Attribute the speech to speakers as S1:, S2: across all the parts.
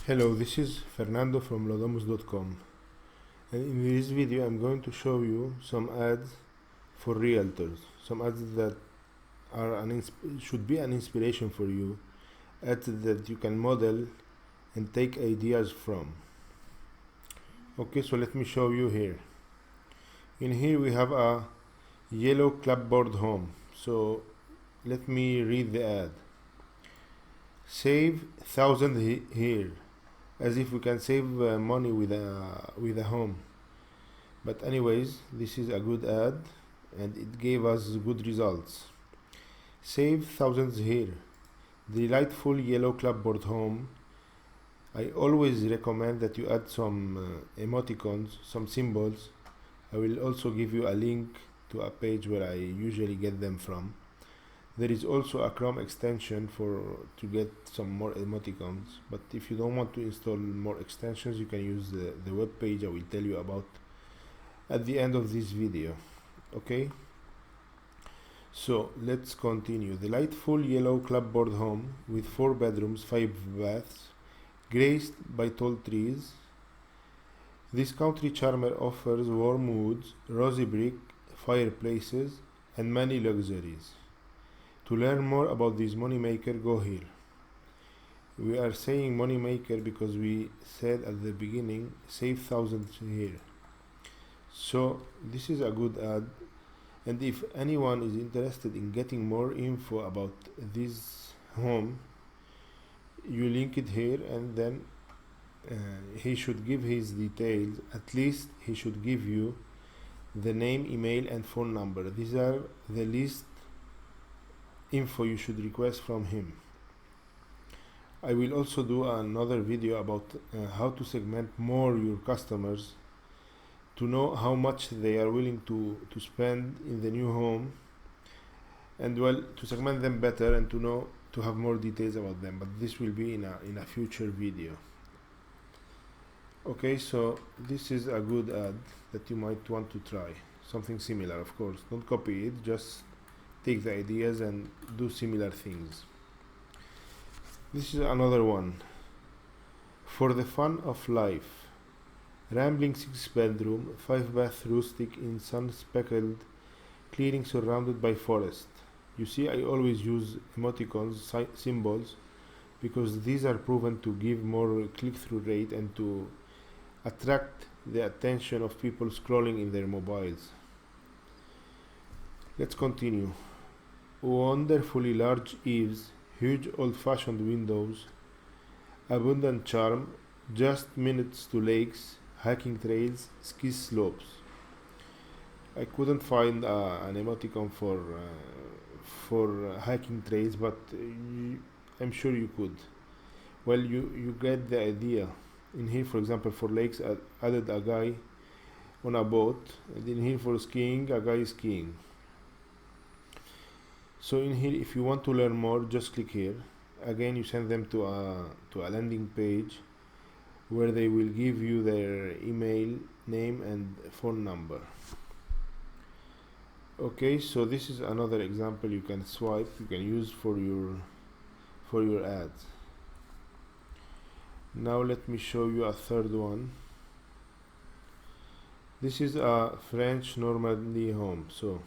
S1: Hello, this is Fernando from Lodomus.com, and in this video I'm going to show you some ads for realtors, some ads that are should be an inspiration for you, ads that you can model and take ideas from. Okay, so let me show you here. In here we have a yellow clapboard home, so let me read the ad. Save 1,000 here, as if we can save money with a home. But anyways, this is a good ad and it gave us good results. Save thousands here. Delightful yellow clapboard home. I always recommend that you add some emoticons, some symbols. I will also give you a link to a page where I usually get them from. There is also a Chrome extension to get some more emoticons, but if you don't want to install more extensions, you can use the web page I will tell you about at the end of this video. Okay, so let's continue. Delightful yellow clapboard home with 4 bedrooms, 5 baths, graced by tall trees. This country charmer offers warm woods, rosy brick fireplaces, and many luxuries. To learn more about this moneymaker, go here. We are saying moneymaker because we said at the beginning save thousands here. So this is a good ad, and if anyone is interested in getting more info about this home, you link it here, and then he should give his details. At least he should give you the name, email, and phone number. These are the least info you should request from him. I will also do another video about how to segment more your customers to know how much they are willing to spend in the new home, and well, to segment them better and to have more details about them, but this will be in a future video. Okay, so this is a good ad that you might want to try. Something similar, of course. Don't copy it, just take the ideas and do similar things. This is another one. For the fun of life. Rambling 6-bedroom, 5-bath rustic in sun-speckled clearing surrounded by forest. You see, I always use emoticons, symbols, because these are proven to give more click-through rate and to attract the attention of people scrolling in their mobiles. Let's continue. Wonderfully large eaves, huge old-fashioned windows, abundant charm, just minutes to lakes, hiking trails, ski slopes. I couldn't find an emoticon for hiking trails, but I'm sure you could. Well, you get the idea. In here, for example, for lakes, I added a guy on a boat, and in here for skiing, a guy skiing. So in here, if you want to learn more, just click here. Again, you send them to a landing page where they will give you their email, name, and phone number. Okay, so this is another example you can use for your ads. Now let me show you a third one. This is a French Normandy home. So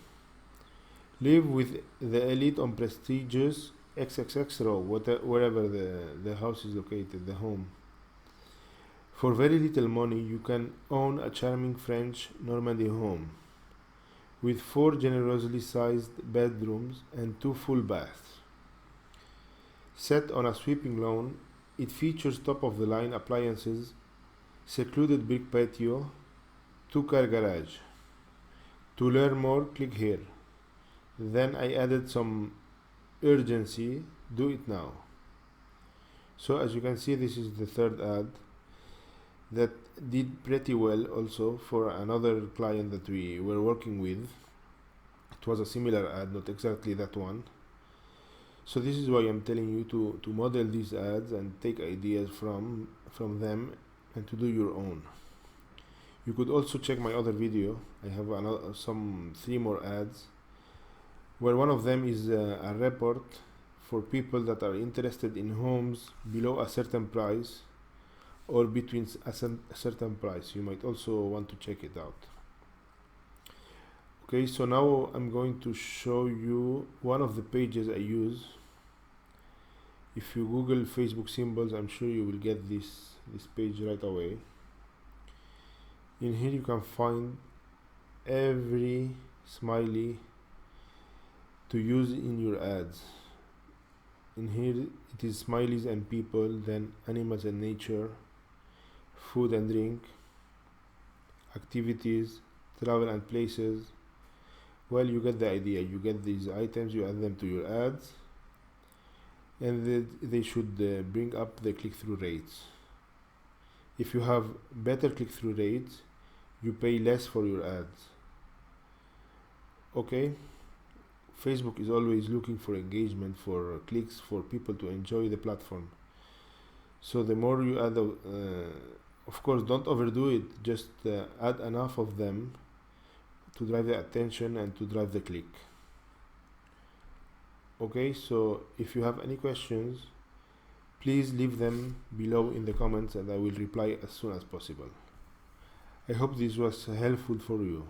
S1: live with the elite on prestigious XXX row, wherever the house is located, the home. For very little money, you can own a charming French Normandy home with 4 generously sized bedrooms and 2 full baths. Set on a sweeping lawn, it features top-of-the-line appliances, secluded brick patio, 2-car garage. To learn more, click here. Then I added some urgency, do it now. So as you can see, this is the third ad that did pretty well also for another client that we were working with. It was a similar ad, not exactly that one. So this is why I'm telling you to model these ads and take ideas from them and to do your own. You could also check my other video. I have 3 more ads, where one of them is a report for people that are interested in homes below a certain price or between a certain price. You might also want to check it out. Okay, so now I'm going to show you one of the pages I use. If you Google Facebook symbols, I'm sure you will get this page right away. In here you can find every smiley to use in your ads. In here it is smileys and people, then animals and nature, food and drink, activities, travel and places. Well, you get the idea. You get these items, you add them to your ads, and they should bring up the click-through rates. If you have better click-through rates, you pay less for your ads. Okay, Facebook is always looking for engagement, for clicks, for people to enjoy the platform. So the more you add, of course, don't overdo it, just add enough of them to drive the attention and to drive the click. Okay, so if you have any questions, please leave them below in the comments and I will reply as soon as possible. I hope this was helpful for you.